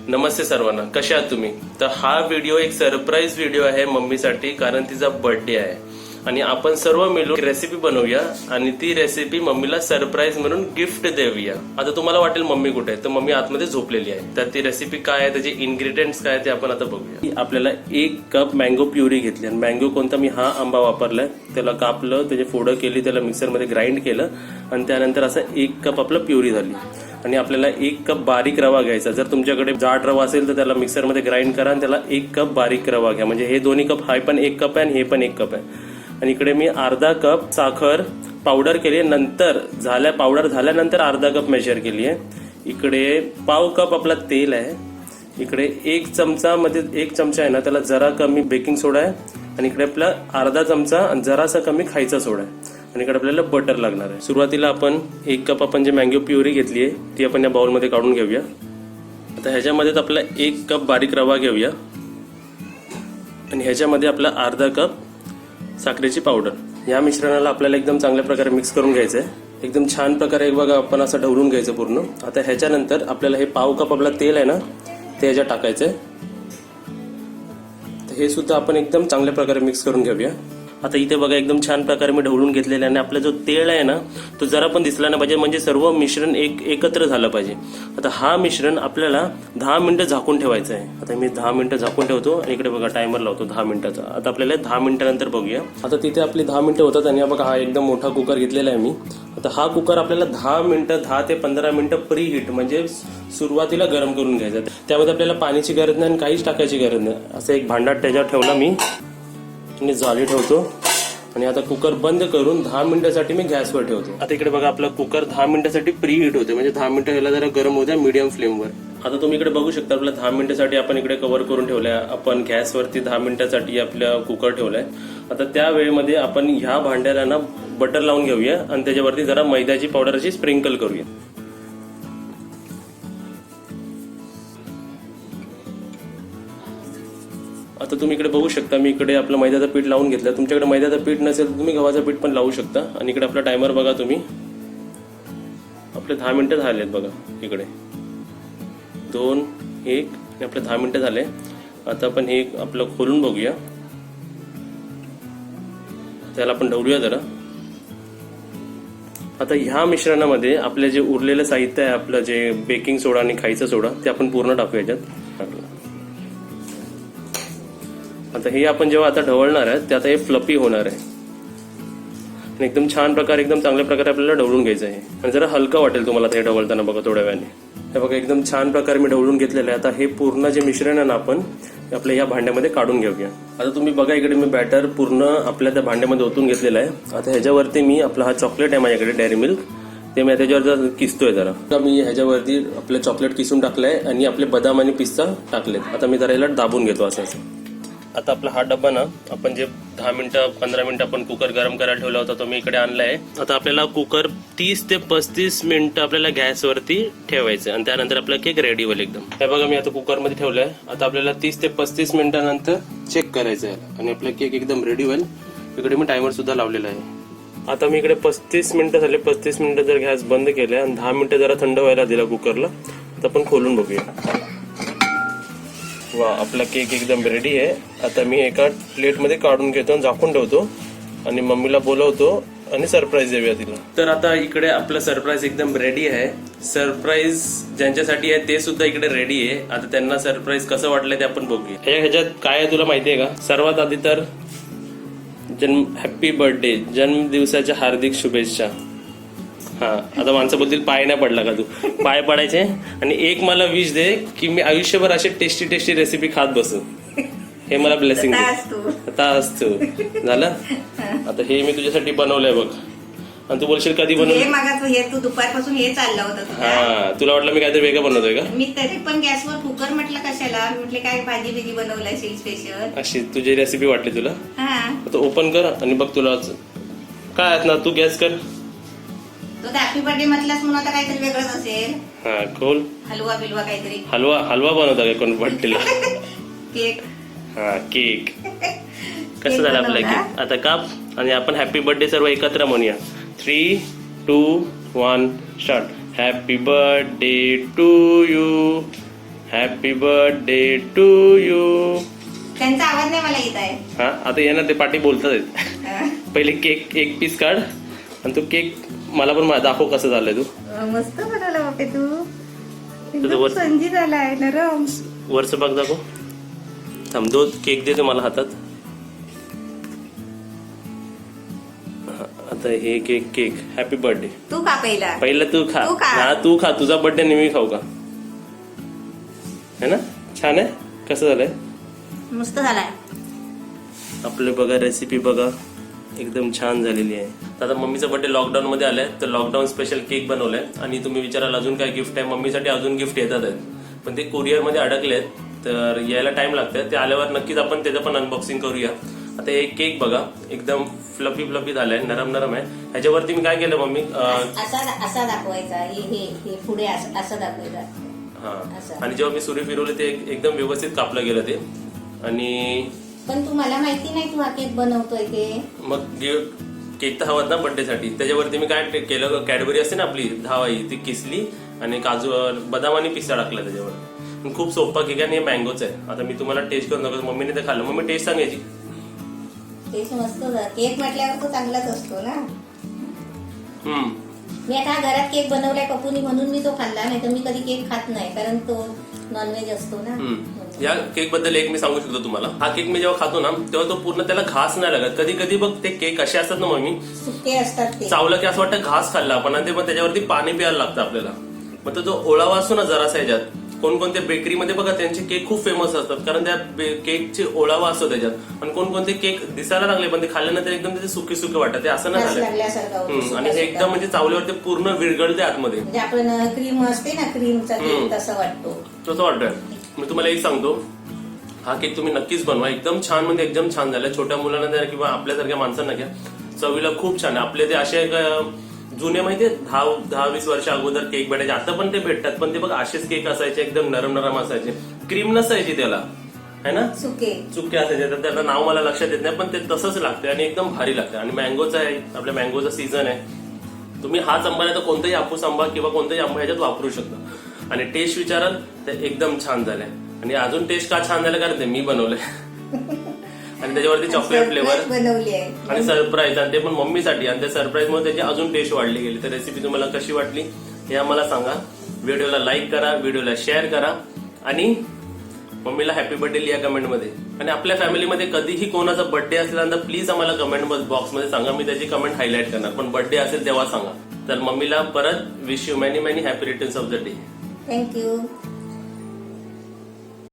नमस्ते सर्वांना, कशा आहात तुम्ही? तर हा व्हिडिओ एक सरप्राईज व्हिडिओ आहे मम्मीसाठी, कारण तिचा बर्थडे आहे आणि आपण सर्व मिळून रेसिपी बनवूया आणि ती रेसिपी मम्मीला सरप्राईज म्हणून गिफ्ट देऊया. आता तुम्हाला वाटेल मम्मी कुठे आहे, तर मम्मी आतमध्ये झोपलेली आहे. तर ती रेसिपी काय आहे, त्याचे इन्ग्रेडियंट्स काय ते आपण आता बघूया. आपल्याला 1 कप मँगो प्युरी घेतली आणि मँगो कोणता, मी हा आंबा वापरलाय. त्याला कापलं, त्याचे फोडं केली, त्याला मिक्सरमध्ये ग्राइंड केलं आणि त्यानंतर असं 1 कप आपलं प्युरी झाली. आणि आपल्याला 1 कप बारीक रवा घ्यायचा. जर तुमच्याकडे जाड रवा असेल तर त्याला मिक्सरमध्ये ग्राइंड करा आणि त्याला 1 कप बारीक रवा घ्या. म्हणजे हे दोन्ही कप, हा पण 1 कप आहे आणि हे पण 1 कप आहे. आणि इकडे मी अर्धा कप साखर पावडर केली आहे, नंतर पावडर झाल्यानंतर अर्धा कप मेजर केली आहे. इकडे पाव कप आपला तेल आहे. इकडे 1 चमचा मध्ये 1 चमचा आहे ना, त्याला जरा कमी बेकिंग सोडा आहे. आणि इकडे आपला अर्धा चमचा जरासा कमी खायचा सोडा आहे. आणि इकडे आपल्याला बटर लागणार आहे. सुरुवातीला आपण 1 कप आपण जे मँगो प्युरी घेतली आहे ती आपण या बाउलमध्ये काढून घेऊया. आता ह्याच्यामध्ये आपला 1 कप बारीक रवा घेऊया आणि ह्याच्यामध्ये आपला अर्धा कप साखरेची पावडर. या मिश्रणाला आपल्याला एकदम चांगल्या प्रकारे मिक्स करून घ्यायचं आहे. एकदम छान प्रकारे एक बघा आपण असं ढवळून घ्यायचं पूर्ण. आता ह्याच्यानंतर आपल्याला हे पाव कप आपला तेल आहे ना ते ह्याच्यात टाकायचं आहे. तर हे सुद्धा आपण एकदम चांगल्या प्रकारे मिक्स करून घेऊया. आता इथे बघा एकदम छान प्रकारे मी ढवळून घेतलेलं आहे आणि आपला जो तेल आहे ना तो जरा पण दिसला नाही पाहिजे, म्हणजे सर्व मिश्रण एकत्र झालं पाहिजे. आता हा मिश्रण आपल्याला 10 मिनिटं झाकून ठेवायचं आहे. आता मी 10 मिनिटं झाकून ठेवतो आणि इकडे बघा टायमर लावतो 10 मिनिटाचा. आता आपल्याला 10 मिनिटानंतर बघूया. आता तिथे आपली 10 मिनिटं होतात आणि बघा हा एकदम मोठा कुकर घेतलेला आहे मी. आता हा कुकर आपल्याला 10 मिनिटं 10 ते 15 मिनिटं प्री हीट म्हणजे सुरुवातीला गरम करून घ्यायचं. त्यामध्ये आपल्याला पाण्याची गरज नाही आणि काहीच टाकायची गरज नाही. असं एक भांडात त्याच्यावर ठेवला मी आणि जाळी ठेवतो आणि आता कुकर बंद करून 10 मिनिटासाठी मी गॅसवर ठेवतो. आता इकडे बघा आपला कुकर 10 मिनिटासाठी प्री हीट होते, म्हणजे 10 मिनिटं ह्याला जरा गरम होत्या मीडियम फ्लेमवर. आता तुम्ही इकडे बघू शकता आपल्या 10 मिनिटासाठी आपण इकडे कव्हर करून ठेवलाय. आपण गॅसवरती 10 मिनिटासाठी आपल्या कुकर ठेवलाय. आता त्या वेळेमध्ये आपण ह्या भांड्याला ना बटर लावून घेऊया आणि त्याच्यावरती जरा मैद्याची पावडर अशी स्प्रिंकल करूया. आता तुम्ही इकडे बघू शकता मी इकडे आपलं मैद्याचं पीठ लावून घेतलं. तुमच्याकडे मैद्याचं पीठ नसेल तर तुम्ही गव्हाचं पीठ पण लावू शकता. आणि इकडे आपला टायमर बघा तुम्ही, आपले 10 मिनिटं झालेत बघा. इकडे 2, 1 आणि आपले 10 मिनिटं झाले. आता आपण हे आपलं खोलून बघूया. त्याला आपण ढवळूया जरा. आता ह्या मिश्रणामध्ये आपले जे उरलेलं साहित्य आहे, आपलं जे बेकिंग सोडा आणि खायचा सोडा, ते आपण पूर्ण टाकूया याच्यात. टाकलं. आता हे आपण जेव्हा आता ढवळणार आहे ते आता हे फ्लफी होणार आहे आणि एकदम छान प्रकारे एकदम चांगल्या प्रकारे आपल्याला ढवळून घ्यायचं आहे. आणि जरा हलका वाटेल तुम्हाला ते ढवळताना बघा थोड्या वेळाने. हे बघा एकदम छान प्रकारे मी ढवळून घेतलेलं आहे. आता हे पूर्ण जे मिश्रण आहे ना आपण आपल्या या भांड्यामध्ये काढून घेऊया. आता तुम्ही बघा इकडे मी बॅटर पूर्ण आपल्या त्या भांड्यामध्ये ओतून घेतलेलं आहे. आता ह्याच्यावरती मी आपला हा चॉकलेट आहे माझ्याकडे डेअरी मिल्क, ते मी त्याच्यावर किसतोय जरा. आता मी ह्याच्यावरती आपलं चॉकलेट किसून टाकलंय आणि आपले बदाम आणि पिस्ता टाकलेत. आता मी जरा याला दाबून घेतो असं. आता आपला हा डब्बा ना आपण जे 10 मिनिटं 15 मिनिटं आपण कुकर गरम करायला ठेवला होता तो मी इकडे आणलाय. आता आपल्याला कुकर 30 ते 35 मिनिटं आपल्याला गॅसवरती ठेवायचं आणि त्यानंतर आपला केक रेडी होईल एकदम. हे बघा मी आता कुकरमध्ये ठेवलाय. आता आपल्याला 30 ते 35 मिनिटानंतर चेक करायचं आहे आणि आपला केक एकदम रेडी होईल. इकडे मी टायमर सुद्धा लावलेला आहे. आता मी इकडे 35 मिनिटं झाले. 35 मिनिटं जर गॅस बंद केलाय आणि 10 मिनिटं जरा थंड व्हायला दिला कुकरला. आता आपण खोलून बघूया. वा, आपला केक एकदम रेडी आहे. आता मी एका प्लेटमध्ये काढून घेतो, झाकून ठेवतो आणि मम्मीला बोलवतो आणि सरप्राईज देऊया तिला. तर आता इकडे आपलं सरप्राईज एकदम रेडी आहे. सरप्राईज ज्यांच्यासाठी आहे ते सुद्धा इकडे रेडी आहे. आता त्यांना सरप्राईज कसं वाटलं ते आपण बघूया. ह्याच्यात काय आहे तुला माहिती आहे का? सर्वात आधी तर हॅपी बर्थडे, जन्मदिवसाच्या हार्दिक शुभेच्छा. हा, आता माणसं बोलतील पाय नाही पडला का तू? पाय पडायचे आणि एक मला विश दे की मी आयुष्यभर असे टेस्टी टेस्टी रेसिपी खात बसू. हे मला ब्लेसिंग दे. आता असतो झालं. आता हे मी तुझ्यासाठी बनवलंय बघ. आणि तू बोलशील कधी बनवलं? हे तू दुपारपासून हे चाललं होतं. हा, तुला वाटलं मी काहीतरी वेगळं बनवतोय का? मी तरी पण गॅसवर कुकर म्हटलं कशाला, म्हटले काय भाजी बिजी बनवलं असेल स्पेशल. अशी तुझी रेसिपी वाटली तुला? हा, आता ओपन कर आणि बघ तुला काय आहेत ना. तू गॅस कर. तो हॅपी बर्थडे म्हटलास म्हणून आता काहीतरी वेगळंच असेल. हा, खोल. हलवा बिलवा काहीतरी. हलवा बनवता का कोण बर्थडेला? केक. हा, केक. कसं झालं आपला केक? आता काप आणि आपण हॅपी बर्थडे सर्व एकत्र म्हणूया. 3, 2, 1 start. Happy birthday to you, happy birthday to you. त्यांचा आवाज नाही मला येत आहे. हा आता येणार ते पाठी बोलतात आहेत. पहिले केक एक पीस काढ आणि तो केक मला पण दाखव कसं झालंय तू. मस्त बनवलं बापे तू. तुझं वर- संजी झालाय नरम. वरचं भाग दाखव. थांब दो केक देते मला हातात. हा, आता हे केक हॅपी बर्थडे. तू का पहिला पहिलं तू खा. तू खा. हा तू खा. तुझा बर्थडे नेहमी खाऊ का. है ना छान आहे. कसं झालंय मस्त झालाय. आपले बघा रेसिपी बघा एकदम छान झालेली आहे. आता मम्मीचा बर्थडे लॉकडाऊन मध्ये आलाय तर लॉकडाऊन स्पेशल केक बनवलाय. आणि तुम्ही विचाराल अजून काय गिफ्ट आहे. मम्मीसाठी अजून गिफ्ट येतात आहेत पण ते कुरिअर मध्ये अडकले आहेत तर यायला टाइम लागतोय. ते आल्यावर नक्कीच आपण त्याचं पण अनबॉक्सिंग करूया. आता हे केक बघा एकदम फ्लफी झालाय. नरम आहे. ह्याच्यावरती मी काय केलं मम्मी असा दाखवायचा. हे पुढे असं दाखवायचं. हा आणि जेव्हा मी सुरी फिरवले ते एकदम व्यवस्थित कापलं गेलं ते. आणि पण तू मला माहिती नाही तू हा केक बनवतोय ते. मग केक तर हवाच ना बर्थडे साठी. त्याच्यावरती मी काय केलं कॅडबरी असते ना आपली 10 ती किसली आणि काजू बदाम आणि पिस्ता टाकला त्याच्यावर. खूप सोपा केक आहे आणि हे मँगोच आहे. आता मी तुम्हाला टेस्ट करून दाखवतो. मम्मीने ते खाल्लं. मम्मी टेस्ट सांगायची. टेस्ट मस्त केक म्हटल्यावर तो चांगलाच असतो ना. हम्म मी आता घरात केक बनवलाय पप्पूनी म्हणून मी तो खाल्ला. नाही तर मी कधी केक खात नाही कारण तो नॉनव्हेज असतो ना. या केक बद्दल एक मी सांगू शकतो तुम्हाला. हा केक मी जेव्हा खातो ना तेव्हा तो पूर्ण त्याला घास नाही लागत. कधी कधी बघ ते केक असे असतात ना मम्मी सुके असतात ते. चावलं की असं वाटतं घास खाल्ला आपण आणि ते मग त्याच्यावरती पाणी प्यायला लागतं आपल्याला. मग तो जो ओळावा असतो ना जरासा ह्याच्यात. कोणकोणत्या बेकरीमध्ये बघा त्यांचे केक खूप फेमस असतात कारण त्या केकचे ओळावा असतो त्याच्यात. आणि कोणकोणते केक दिसायला लागले पण ते खाल्ल्यानंतर एकदम त्याचे सुके वाटतात. ते असं नाही झालं. आणि हे एकदम म्हणजे चावल्यावर ते पूर्ण विरघळते आतमध्ये. म्हणजे आपण क्रीम असते ना क्रीमचा केक तसं वाटतो. तसं वाटतंय. मी तुम्हाला एक सांगतो हा केक तुम्ही नक्कीच बनवा. एकदम छान म्हणजे एकदम छान झालाय. छोट्या मुलांना द्या किंवा आपल्यासारख्या माणसांना घ्या. चवीला खूप छान आहे. आपले ते असे जुने माहितीये 10-20 वर्ष अगोदर केक भेटायचे. आता पण ते भेटतात पण ते बघ असेच केक असायचे एकदम नरम असायचे. क्रीम नसायची त्याला है ना. चुके असायचे तर त्याचं नाव मला लक्षात येत नाही पण ते तसंच लागतं आणि एकदम भारी लागतं. आणि मँगोचा आहे आपल्या मँगोचा सीझन आहे. तुम्ही हाच आंबा नाही तर कोणताही हापूस आंबा किंवा कोणताही आंबा ह्याच्यात वापरू शकता. आणि टेस्ट विचाराल तर एकदम छान झालंय. आणि अजून टेस्ट का छान झालं कारण ते मी बनवलंय. आणि त्याच्यावरती चॉकलेट फ्लेवर बनवली आहे आणि सरप्राईज आणि ते पण मम्मीसाठी. आणि त्या सरप्राईज मुळे त्याची अजून टेस्ट वाढली गेली. तर रेसिपी तुम्हाला कशी वाटली हे आम्हाला सांगा. व्हिडिओला लाईक करा, व्हिडिओला शेअर करा आणि मम्मीला हॅपी बर्थडे लिहा कमेंटमध्ये. आणि आपल्या फॅमिलीमध्ये कधीही कोणाचा बर्थडे असला तर प्लीज आम्हाला कमेंट बॉक्समध्ये सांगा. मी त्याची कमेंट हायलाईट करणार पण बर्थडे असेल तेव्हा सांगा. तर मम्मीला परत wish you many happy returns of the day. Thank you.